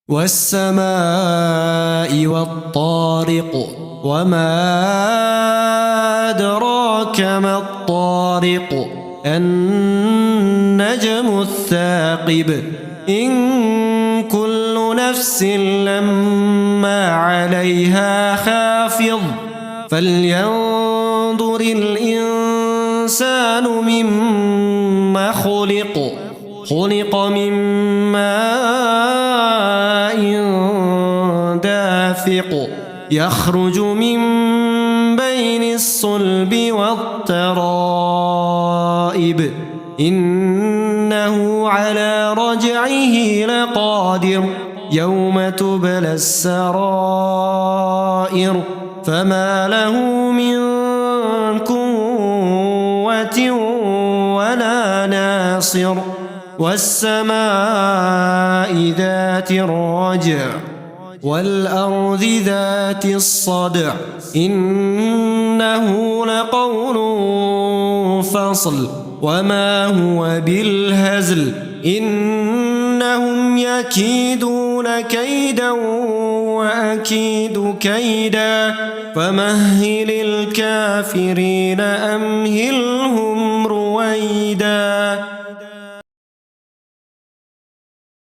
والسماء والطارق وما أدراك ما الطارق النجم الثاقب إن كل نفس لما عليها حافظ فلينظر الإنسان مما خلق من ماء دافق يخرج من بين الصلب والترائب إنه على رجعه لقادر يوم تبلى السرائر فما له من قوة ولا ناصر والسماء ذات الرجع والأرض ذات الصدع إنه لقول فصل وما هو بالهزل إنهم يكيدون كيدا وأكيد كيدا فمهل الكافرين أمهل